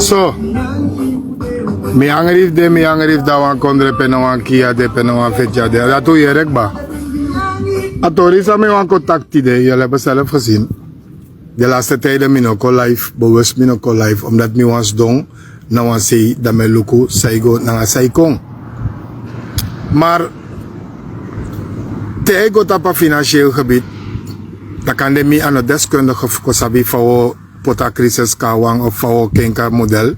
So, mi angerif da wan kondre pe na wan kia de pe na wan fetja de. Dat doe je rek ba. Atori sa mi wan contacti de. Jullie hebben zelf gezien. De laatste tijden mi no ko live, bewust mi no ko live, omdat mi wans dong na wan sei da me luku saigo na saikong. Maar tego tapa financieel gebied, da kan de mi aan het deskundige kosabi voor pota crisis kawang of voor kenka model.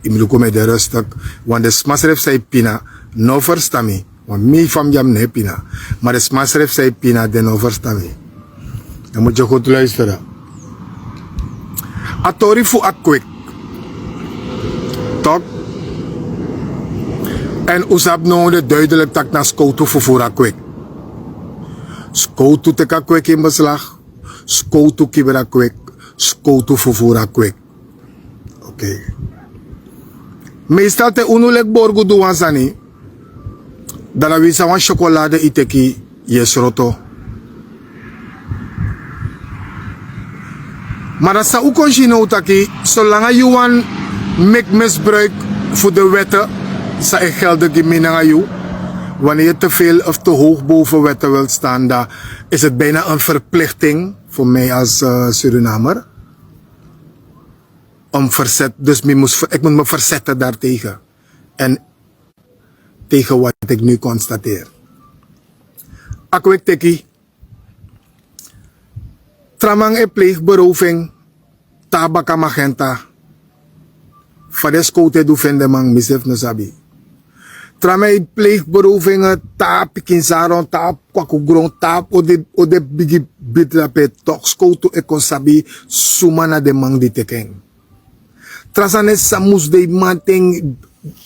Imiluku me de rustig, want de smasref say pina no verstami, want mi fam jam ne pina, maar de smasref say pina de no verstami. Dan moet je goed luisteren. Atori fu akwik. Tok. En usap no de duidelijk tak na skoutu fu akwik. Skoutu teka kwik in beslag. Skoutu kibera kwik. Skoutu fu akwik. Oké. Meestal te unulek borgu duwan sani. Dala wisa wan chocolade iteki yesroto. Maar dat zou ook zien taki, zolang je wan mek misbruik voor de wetten, zou je gelden gemeen aan je. Wanneer je te veel of te hoog boven wetten wilt staan, dan is het bijna een verplichting voor mij als Surinamer. Om verzet, dus ik moet me verzetten daartegen. En tegen wat ik nu constateer. Akwek teki. Tramang e pleegberoving, tabaka magenta. Fades kote du vende mang misef no sabi. Tramang e pleegberovingen, tap kinsaron, tap kwakugron, tap ode bigi bitrape tokskoto e konsabi sumana de mang di tekeng. Trasane samus de manting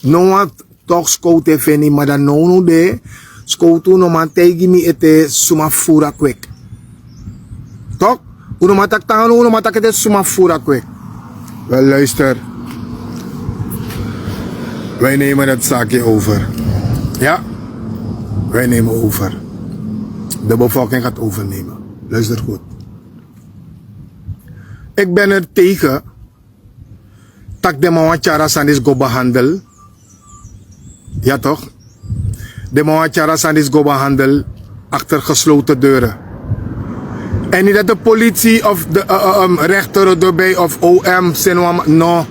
no wat tokskote feni mada no de skoto no mantegi mi ete suma fura kwek. Toch? Uno matak tangan, uno matak het suma fura kwek. Wel luister. Wij nemen het zaakje over. Ja? Wij nemen over. De bevolking gaat overnemen. Luister goed. Ik ben er tegen. Tak de mawachara sandis go behandel. Ja toch? De mawachara sandis go behandel. Achter gesloten deuren. En niet dat de politie of de rechter erbij of OM zijn, no.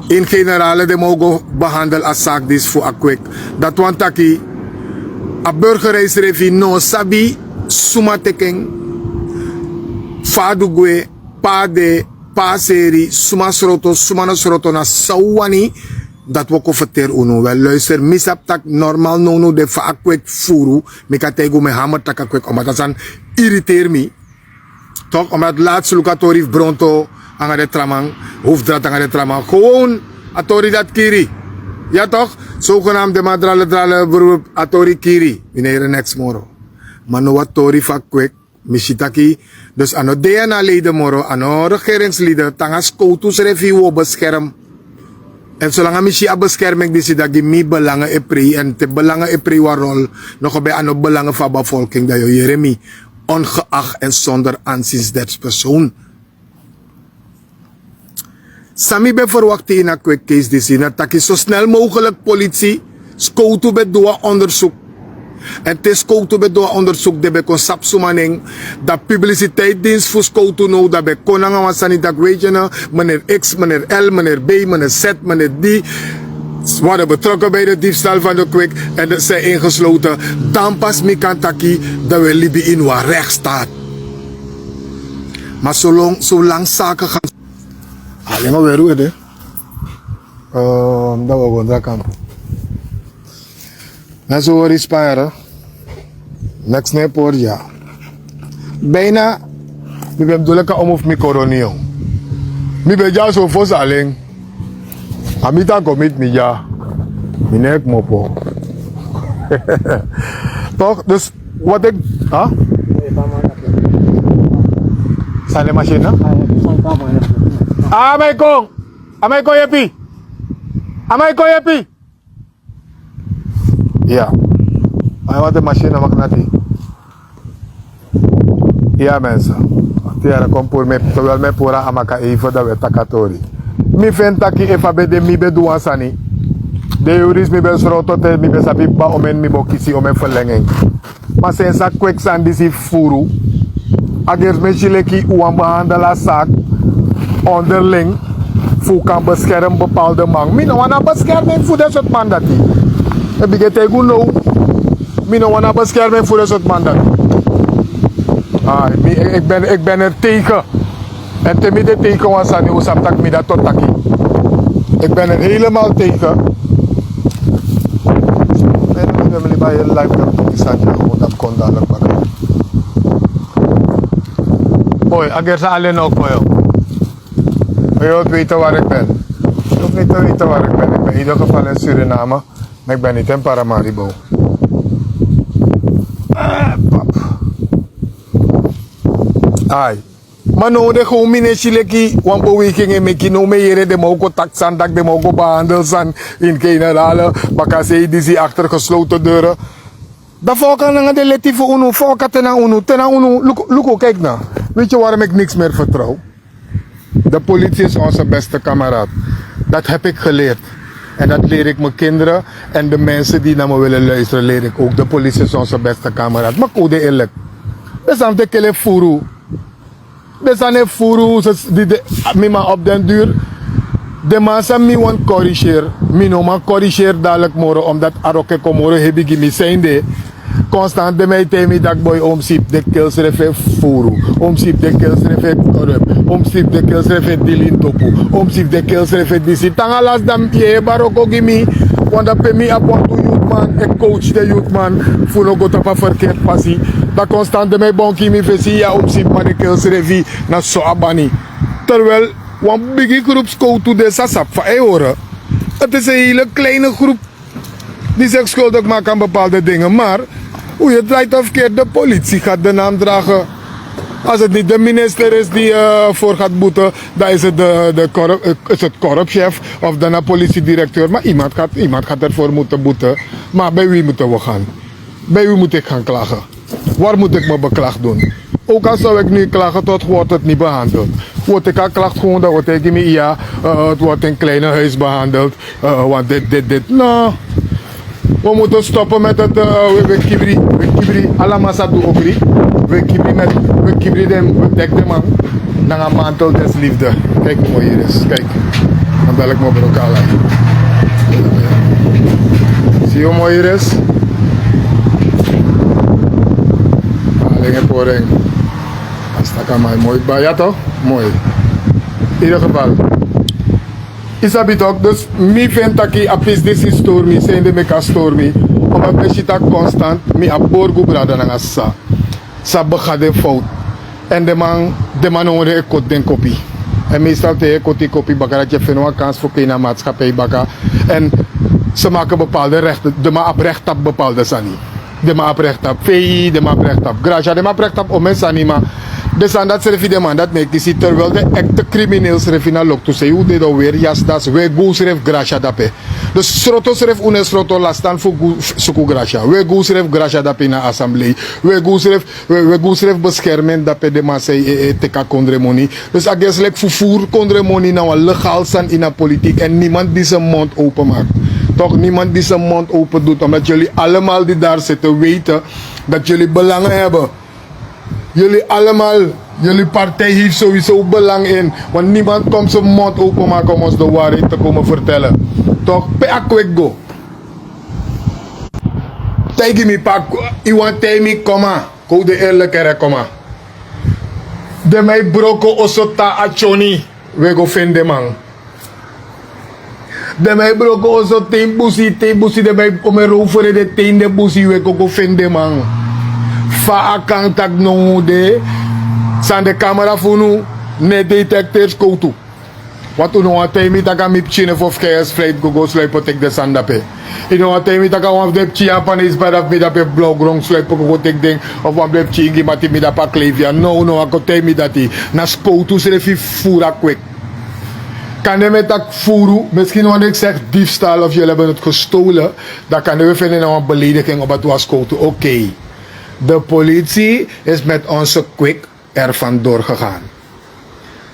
In generale de mogen behandelen als zaak dis voor akwek. Dat want taki a burgerreisrevi no sabi sumatekeng fadugwe pade paseri sumasroto sumanosroto na sawani. Dat we confronteer uno wel luister misap tak normaal no de fa akwek furu me katego me hamer tak akwek omdat dat dan irriteer me toch omdat laatst lukatorif bronto aan de tramang hoofddraad aan de tramang gewoon atori dat kiri ja toch zogenaamde madrale beroep atori kiri meneer next moro mano wat tori fa akwek misitaki dus ano DNA leden moro ano regeringsleden tangas koutus review bescherm. En zolang we siya bescherming di sida gimi belangen e pre en te belangen e pre warol nog bij ano belangen van bevolking dat je Jeremy ongeacht en zonder aanzien des persoon. Sami be verwacht in een quick case di sina taki zo snel mogelijk politie skoutu be doa onderzoek. En te skoutu be doa onderzoek de be kon sapsumaning dat publiciteitsdienst voor skoutu no dat be konanga wasani dat regional meneer X, meneer L, meneer B, meneer Z, meneer D worden betrokken bij de diefstal van de kwik en dat zijn ingesloten. Dan pas mi kan taki dat we Libi in waar recht staat. Maar zolang zaken gaan. Alleen maar weer hoe het dat we gewoon daar kampen. En zo wordt het next ne por ja. Bijna, mi ben doleka om of mi koronio. Mi ben ja zo fos alleen. Amita commit mi ja. Mi nek mopo. Toch, dus wat ik... Huh? Zijn de machine? Amay ko yepi. Amay ko yepi. Ja. Maar wat de machine mag nati. Ja mensen. Tiara kom voor me, terwijl me pura amaka even dat we takatori. mi ventaki efa bede mi be doen sani. De juris mi be sroto te mi be sabi ba omen mi bo kisi omen verlenging. Maar zijn zak kwek zijn die si furu. Agers me chileki uan behandela zaak onderling voor kan beschermen bepaalde man. Mi no wana bescherming voor dat soort man dat die. Heb ik het tegen nou? Mi no wana bescherming voor dat soort man dat die. Ik ben er tegen. En te midden tegen was aan die tak mi dat tot taki. Ik ben er helemaal tegen. En dan wil ik bij je live dat die zat gewoon dat kon dadelijk pakken. Boy, agers alleen ook boy. Je wilt weten waar ik ben. Je hoeft niet te weten waar ik ben. Ik ben in ieder geval in Suriname, maar ik ben niet in Paramaribo. Pap. Ai. Maar nou de gewoon mine chileki, want beweging in meki no me de mogen taxan, dat de mogen behandeld zijn in generale, maar ze die achter gesloten deuren. Dat volk aan de leti voor uno, volk tena uno, look, kijk nou. Weet je waarom ik niks meer vertrouw? De politie is onze beste kameraad. Dat heb ik geleerd. En dat leer ik mijn kinderen en de mensen die naar me willen luisteren, leer ik ook. De politie is onze beste kameraad. Maar code eerlijk. We zijn de kele furu. We zijn de furu, die op den duur. De mensen die want corrigeren. Mi no man corrigeer dadelijk morgen, omdat aroke komoro heb ik mi zijn de. Constant de mij temi dat boy omsip de kills refe furu, omsip de kills refe corrupt, omsip de kills refe dilin topu, omsip de kills refe disi. Tangalas dam je baroko gimi, want dat pe mi apon to youth man, ik coach de youth man, funo go tapa verkeerd passie. Dat constant de mij bonki mi vesi ja omsip man de kills refe na so abani. Terwijl, want biggie groeps go to de sasap van horen. Het is een hele kleine groep die zich schuldig maakt aan bepaalde dingen, maar hoe je draait of keert, de politie gaat de naam dragen. Als het niet de minister is die voor gaat boeten, dan is het is het korpschef of dan een politiedirecteur. Maar iemand gaat ervoor moeten boeten. Maar bij wie moeten we gaan? Bij wie moet ik gaan klagen? Waar moet ik mijn beklag doen? Ook al zou ik nu klagen, tot wordt het niet behandeld. Wordt ik al klacht gewoon, dan wordt ik niet, ja, het wordt in een kleine huis behandeld. Want dit. Nou. We moeten stoppen met het we kibri, allemaal zat doen ook niet. We kibri we dek de man, naar een mantel des liefde. Kijk hoe mooi hier is, kijk. Dan bel ik me op elkaar uit. Zie je hoe mooi hier is? Alleen poring. Astaka maar mooi, ja toch? Mooi. In ieder geval. Isabi ook, dus mi vind dat ik apis deze stormy, zijn de meka stormy, omdat ik zit constant, mi aborgu brada na sa, sa begade fout, en de man hoorde ik kot den kopie, en meestal tegen kot die kopie bakken dat je vindt een kans voor geen maatschappij bakken, en ze maken bepaalde rechten, de ma op recht op bepaalde sani, de ma op recht op VI, de ma op recht op gracia, de ma op recht op omen sani, maar dus aan dat schreef de man dat mij kies, terwijl de echte crimineel schreef in een lok to say hoe dit alweer, jas dat we go schreef gracia dape. Dus sroto schreef une sroto lastan voor suku gracia. We go schreef gracia dape in de assemblee. We go schreef beschermen dape de man say teka kondremoni. Dus eigenlijk vervoer kondremoni nou een legaal zijn in de politiek en niemand die zijn mond open maakt. Toch niemand die zijn mond open doet, omdat jullie allemaal die daar zitten weten dat jullie belangen hebben. Jullie allemaal, jullie partij heeft sowieso belang in. Want niemand komt zijn mond openmaken om ons de waarheid te komen vertellen. Toch? Pe go. Tegen me pak, iemand tegen me komma. Ko de eerlijke komma. De mij broko osota achoni. We go vinden man. De mij broko osota ten busi de mij omerover de ten de busi we go vinden man. Fa akang tak no de san de camera funu ne detectors koutu. Wat u no atemi taka mi pchine for scares flight go slip tek de sandape. Ino atemi taka wan de pchia panis para mi da pe blog rong slip go tek ding of wan de pchingi mati mi da pa klevia. No akotemi dati na skoutu se fi fura quick. Kan je met dat voeren, misschien wanneer ik zeg diefstal of jullie hebben het gestolen, dan kan je vinden een belediging op het waskoto. Oké. De politie is met onze quick er vandoor gegaan.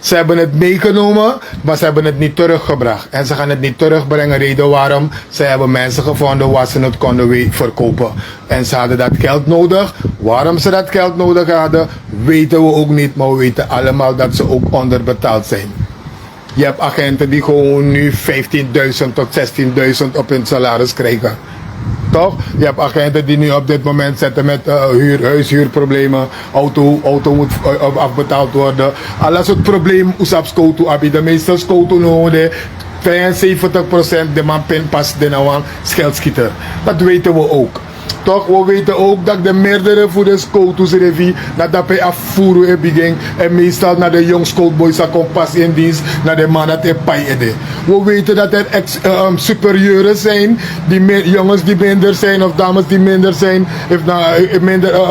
Ze hebben het meegenomen, maar ze hebben het niet teruggebracht. En ze gaan het niet terugbrengen. Reden waarom? Ze hebben mensen gevonden waar ze het konden verkopen. En ze hadden dat geld nodig. Waarom ze dat geld nodig hadden, weten we ook niet. Maar we weten allemaal dat ze ook onderbetaald zijn. Je hebt agenten die gewoon nu 15.000 tot 16.000 op hun salaris krijgen. Toch? Je hebt agenten die nu op dit moment zitten met huishuurproblemen. Auto moet afbetaald worden. Alles het probleem usap scoto abi. De meeste scoto nodig. 72% de man pinpas de nou scheldschieter. Dat weten we ook. Toch, we weten ook dat de meerdere voor de scooters revie, dat bij afvoeren en begin en meestal naar de jong scootboys komt pas in dienst, naar de man dat er paide. We weten dat er superieuren zijn, die jongens die minder zijn of dames die minder zijn, heeft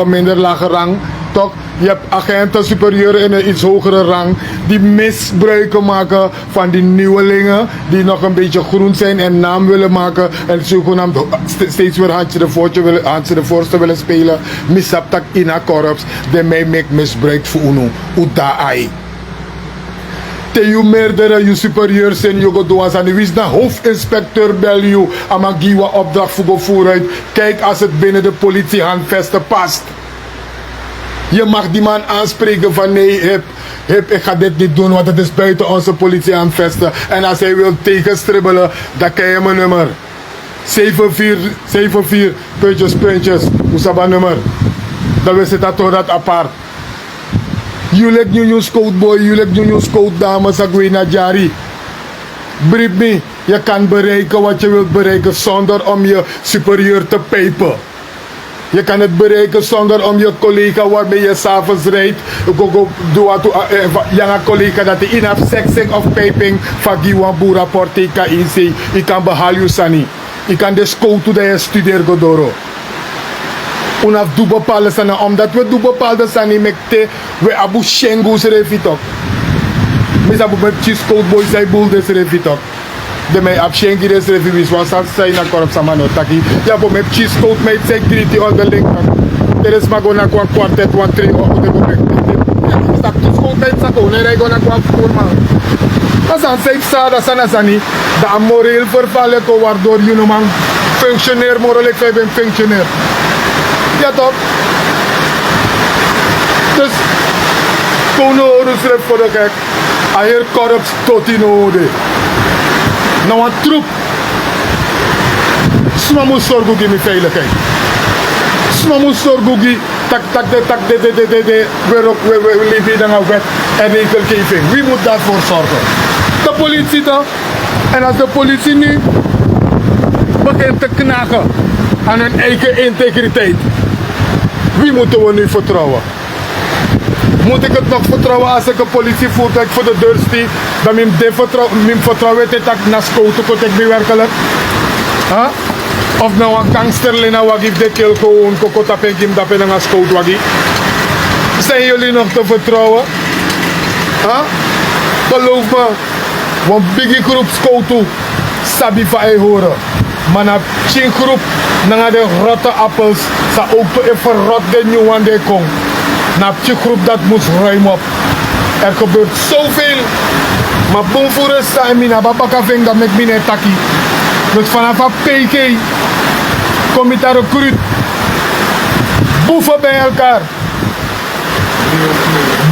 minder lage rang. Toch? Je hebt agenten superieuren in een iets hogere rang die misbruiken maken van die nieuwelingen die nog een beetje groen zijn en naam willen maken en zogenaamd steeds weer handje de voorste willen spelen. Misaptak in a korps, de mij make misbruik voor uno. Uta ai. Te je meerdere, je superieur zijn, je godoas en wie is de hoofdinspecteur bel je, amagiwa opdracht voor vooruit. Kijk als het binnen de politiehandvesten past. Je mag die man aanspreken van nee, ik ga dit niet doen, want het is buiten onze politie aan het vesten. En als hij wil tegenstribbelen, dan krijg je mijn nummer. 74, puntjes, Oesaba nummer. Dan wist je dat toch dat apart. Jullie nieuw scoutboy, jullie nieuw scoutdame, Sagwina Jari. Brief me, je kan bereiken wat je wilt bereiken zonder om je superieur te pijpen. Je kan het bereiken zonder om je collega waarmee je s'avonds rijdt. Je collega dat hij in heeft sexing of pijping van Giwambu rapporte kan inzien. Je kan behalen je sani. Je kan de school toe dat je studeert godoro. Unaf doe bepaalde sana. Omdat we doen bepaalde sani mekte. We abu shengu serefitok. Misabu met chis boys zij boel de serefitok. De mij abshengi des reviewis was al zijn naar korp samano taki. Ja, bo met cheese coat met zeg griti onderling. Er is maar gonna kwa kwartet one three op de moment. Stap tu coat met sako, ne rego na kwa forma. Asan safe sada sana sani. Da moreel vervallen ko waardoor je no man functioneer moreel ik ben functioneer. Ja toch? Dus kono orusref voor de gek. Aher korps tot in ode. Nou een troep. Sma moet zorgen voor mijn veiligheid. Sma moet zorgen voor we leven dan een wet en regelgeving. Wie moet daarvoor zorgen? De politie dan. En als de politie nu begint te knagen aan hun eigen integriteit, wie moeten we nu vertrouwen? Moet ik het nog vertrouwen als ik een politievoertuig voor de deur stier? Dan mijn vertrouwen dat ik naar scouten kon ik werkelijk? Huh? Of nou een gangsterlina wat ik de keel gewoon kokota penkim dat ik naar scout wagi? Zijn jullie nog te vertrouwen? Huh? Geloof me, want biggie groep scoutu sabi van ei horen. Maar na ching groep na de rotte appels sa ook te even rot de nieuw aan de kom. Na die groep dat moest ruim op. Er gebeurt zoveel. Maar bonvoeren staan mina babaka ving dat met mine taki. Dus vanaf een PK kom je daar recruit. Boeven bij elkaar.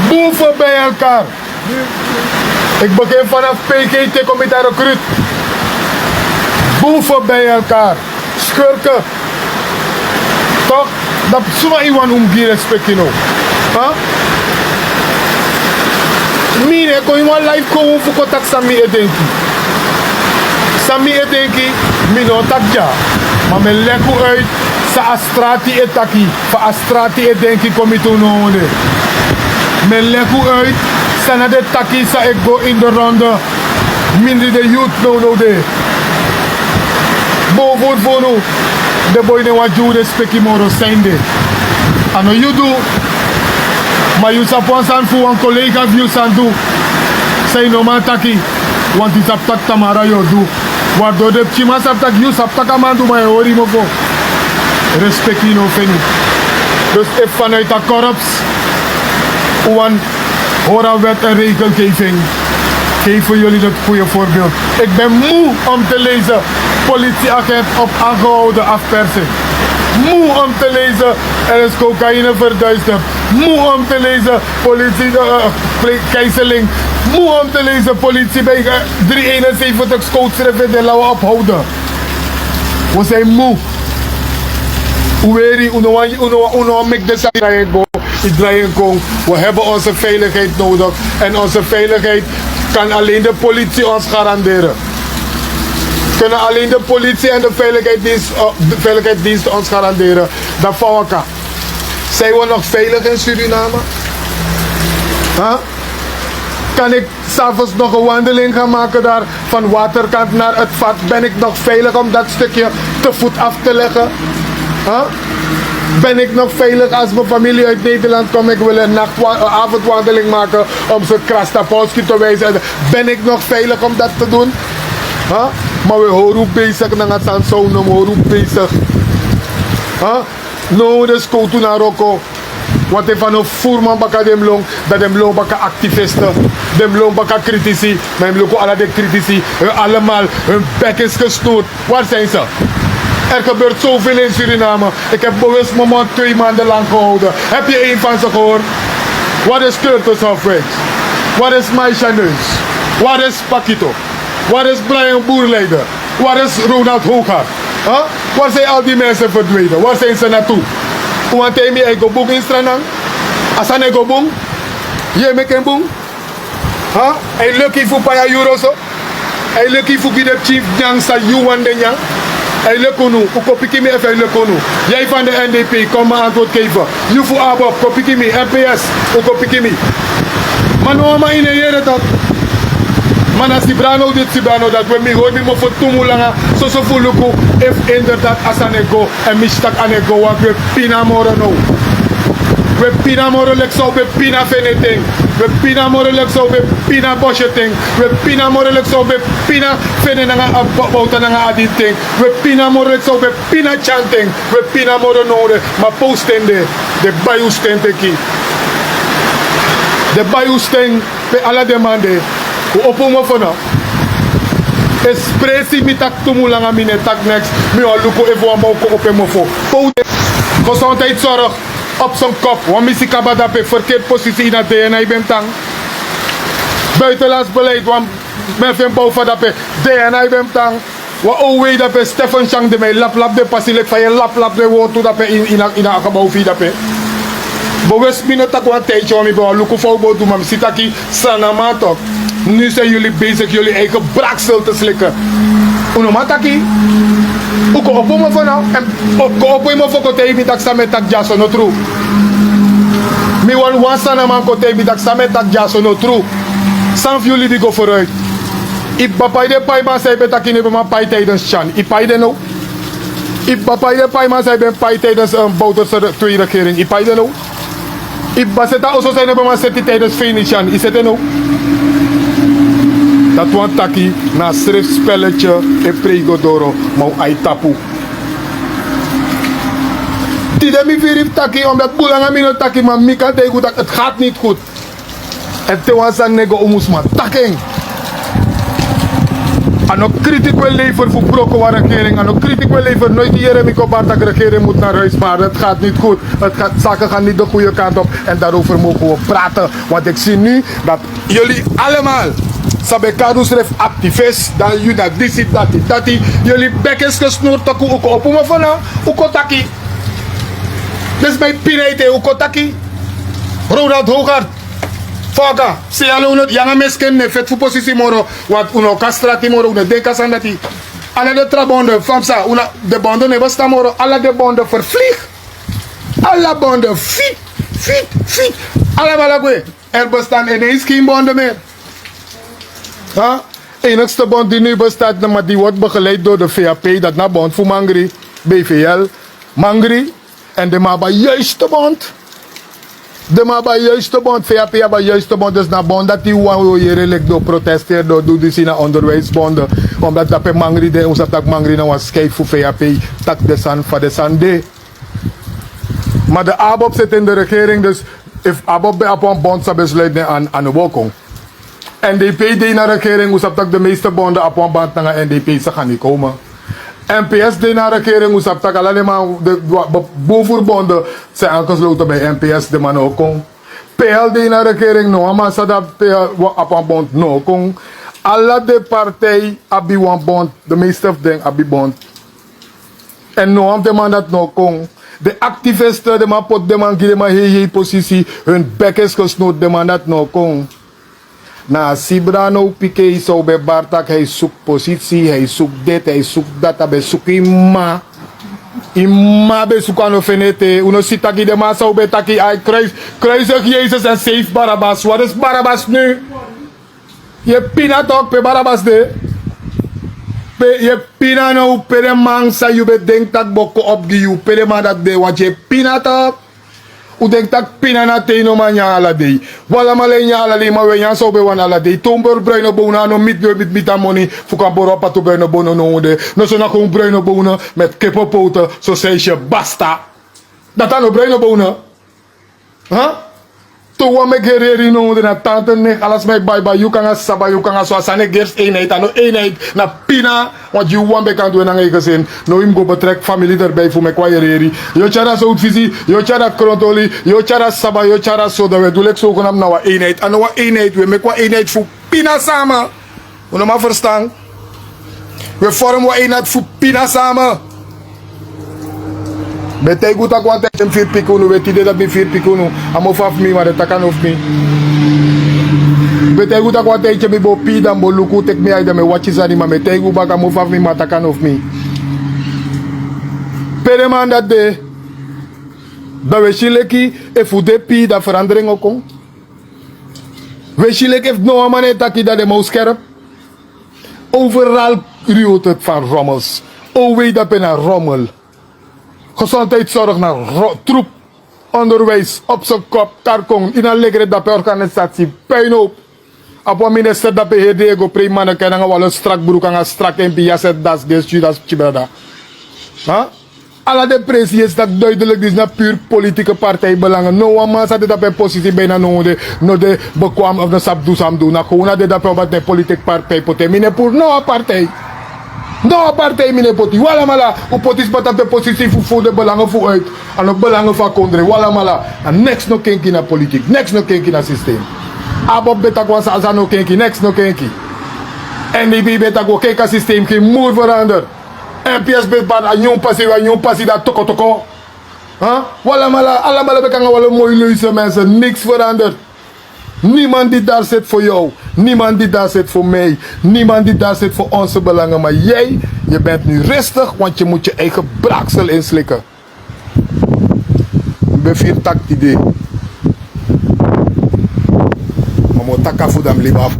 Boeven bij elkaar. Ik begin vanaf PK te kom je daar recruit. Boeven bij elkaar. Schurken. Toch? Dat zomaar iemand die respect in ook. Huh? Mine, kon je maar live komen voor contact Sami Edenki. Sami Edenki, mino takja. Maar men lek uit, sa astrati etaki. Fa astrati Edenki kom je toen nog. Men lek uit, sa na de taki sa ik go in de ronde. Minder de youth no de. Boven voor nu. De boy ne wat je respect in moro zijn de. Ano you do. Maar je zou zijn voor een collega die je zou doen. Zij normaal taki. Want die zou tamara je doen. Waardoor de chima zou tak je zou takaman doen maar je hoor je voor. Respect in ofeni. Dus if vanuit de korps. Hoor aan wet en regelgeving. Geven jullie het goede voorbeeld. Ik ben moe om te lezen. Politieagent op aangehouden afpersing. Moe om te lezen. Er is cocaïne verduisterd. Moe om te lezen. Politie keizeling. Moe om te lezen. Politie bij 371 scootschriften. Die laten we ophouden. We zijn moe. We hebben onze veiligheid nodig. En onze veiligheid kan alleen de politie ons garanderen. Kunnen alleen de politie en de veiligheidsdienst ons garanderen. Dat valt elkaar. Zijn we nog veilig in Suriname? Huh? Kan ik s'avonds nog een wandeling gaan maken daar van waterkant naar het vat? Ben ik nog veilig om dat stukje te voet af te leggen? Huh? Ben ik nog veilig als mijn familie uit Nederland komt? Ik wil een avondwandeling maken om ze Krastapolski te wijzen. Ben ik nog veilig om dat te doen? Huh? Maar we horen bezig naar het Sansoon, we horen bezig. Huh? No, dus go to naar Rocco. Want hij van een voerman baka dem long, dat dem long baka activisten, dem long baka critici, maar hem loko alle de critici, allemaal, hun bek is gesnoerd. Waar zijn ze? Er gebeurt zoveel in Suriname. Ik heb bewust mijn mond 2 maanden lang gehouden. Heb je één van ze gehoord? Wat is Curtis Hofwijks? Wat is Maisha Neus? Wat is Pakito? Wat is Brian Boerleider? Wat is Ronald Hooghart? Huh? Waar zijn al die mensen verdwenen? Waar zijn ze naartoe? Want hij mij go boek in Stranang? Asan go boek? Je me ken boek? Huh? Hij lucky voor paya euro zo? Hij lucky voor de chief Nyang sa Yuan de Nyang? Hij lukt nu, hoe kopie me even lukt nu. Jij van de NDP, kom maar antwoord geven. Je voor Abob, kopie me, NPS, hoe kopie me. Maar nu maar in de jaren dat. Maar als die brano dit Sibano dat we me hoor me voor tumulanga, zo voelen if inderdaad asanego en mistak anego wat we pina moro no. We pina moro lek zo we pina feneting. We pina moro lek zo we pina bosheting. We pina moro lek zo we pina fenenanga abouta nanga aditing. We pina moro lek zo we pina chanting. We pina moro nore ma postende de bayu stente ki. De bayu sten pe ala demande. Hoe opomo fona. Espressi mi tak tumulanga mine tak next. Mi wa luko evo amoko opemo fo. Gezondheidszorg op zijn kop. Want missie kabadape verkeerd positie in het DNA bent tang. Buitenlands beleid, want men vindt boven dat pe DNA bent tang. Wat ouwe dat pe Stefan Chang de mij lap de pasilik van je lap de woord toe dat pe in een gebouw via dat pe. Bewust binnen tak wat tijdje want ik ben lukken voor doen maar ik zit aquí sanamato. Nu zijn jullie bezig jullie eigen braksel te slikken. Unomataki. Uko opo mo for now en opo mo for kote mi tak samet tak jaso no true. Mi wan sana man kote mi tak samet tak jaso no true. Some jullie die go vooruit. Ik bapai de pai man zei betakine be man pai tijdens chan. Ik pai de no. Ik bapai de pai man zei ben pai tijdens Bouterse tweede regering. Ik pai de no. Ik baseta also zijn be man seti tijdens Fenichan. Is het no? Dat want taki na schriftspelletje en pregodoro mau ai tapu. Tide mi verif taki omdat bulanga mino taki maar mi kan tegen dat het gaat niet goed. En te wansan nego omusma taking. Ano kritiek wil leveren voor broko waar regering. Ano kritiek wil leveren nooit die Jeremy Kobar dat de regering moet naar huis. Maar het gaat niet goed. Zaken gaan niet de goede kant op. En daarover mogen we praten. Want ik zie nu dat jullie allemaal sabe kadus ref activist dan jullie dat disi dati jullie bek is gesnoerd taku uko opuma fana uko taki. Dus mijn pineite uko taki. Ronald Hooghart. Foga, si alone yanga mesken ne fet fu positie moro wat uno castrati moro une denka sandati. Alle de trabonde famsa una de bande ne basta moro alle de bande vervlieg. Alle bande fiet. Alle malagwe. Er bestaan ineens geen bande meer. Huh? Enigste bond die nu bestaat, maar die wordt begeleid door de VAP, dat na bond voor Mangri, BVL, Mangri en de Maba juiste bond. De Maba juiste bond, VAP hebben juiste bond, dus na bond dat die wou je redelijk door protesteer, door doen die na onderwijsbonden, omdat dat pe Mangri de ons dat Mangri nou was schijf voor VAP, tak de san van de sande. Maar de ABOP zit in de regering, dus if Abob bij op een bond zou besluiten aan de wolkong. NDP deed naar de regering, hoe dat de meeste bonden op een band naar NDP ze gaan niet komen. NPS deed naar de regering, hoe dat alleen maar de bovenbonden zijn aangesloten bij NPS, de man ook kon. PL deed naar de regering, no, maar ze dat op een bond no kon. Alle de partij abi een bond, de meeste of them abi bond. En no, de man dat no kon. De activisten, de man pot, de man die de man heel positie, hun bek is gesnoot, de man dat no kon. Na Sibrano Piqué zou bij Bartak, hij zoekt positie, hij zoekt dit, hij zoekt dat, hij zoekt ima. Ima bij zoeken aan de venete. Uno ziet dat de man zou bij taki, hij kruisig Jezus en save Barabbas. Wat is Barabbas nu? Je pina toch bij Barabbas de? Je pina nou per de man sa je bedenkt dat boko opgiu per de man dat de, want je pina toch? U denkt dat pina na teno man ya ala day. Wala malen ya ala day ma we yan so be wan ala day. Tomber bruine bona no mit money fu kan boro pa to bruine bona no de. No so na gewoon bruine bona met kippenpoten so say je basta. Dat dan no bruine bona. Huh? To wa me gereri no de na tante nek alles mij bye you kan as saba you kan as wasane gers eenheid ano eenheid na pina want you wan be kan doen na eigen zin. No im go betrek familie erbij voor me kwa gereri. Yo chara so visie, yo chara krontoli, yo chara saba, yo chara so dat we doelek zo gaan na wa eenheid. Ano wa eenheid we me kwa eenheid voor pina samen. We maar verstaan. We vormen wa eenheid voor pina samen. Betek goed ak want ik 4 pikunu, weet je dat ik 4 pikunu. Amo faf mi maar dat kan of me. Betek goed ak want ik me bo pi dan bo luku tek me uit me watches ani maar betek goed bak amo faf mi maar dat kan of me. Pere man dat de we shileki e fu de pi da verandering ook kom. We shilek heeft no man taki dat de mouse scherp. Overal ruwt het van rommels. O weet dat ben een rommel. Gezondheidszorg naar troep, onderwijs, op zijn kop, karkong, in een lekkere dappe organisatie, puinhoop. Op een minister dappe hede go prima kan nga wel een strak broek en een strak MP jaset das des judas chibrada. Alla de pressie is dat duidelijk is naar puur politieke partijbelangen. No one man zat dat positie bijna no de bekwam of de sabdu samdu na gewoon dat dat wat de politieke partij pote mine pour no partij. No partij mine poti. Wala mala u potis batap de positie voor de belangen vooruit en ook belangen van kondre. Wala mala en next no kenki na politiek. Next no kenki na systeem. Abob betak was asa no kenki. Next no kenki. NDP betak wo kenka systeem geen moer verander. NPS bepat a nyon passie dat toko. Wala mala, allemaal heb ik aan wel mooie luise mensen, niks veranderd. Niemand die daar zit voor jou, niemand die daar zit voor mij, niemand die daar zit voor onze belangen. Maar jij, je bent nu rustig, want je moet je eigen braaksel inslikken. Ik ben 4 tak idee. Maar moet takken voor hem lief af.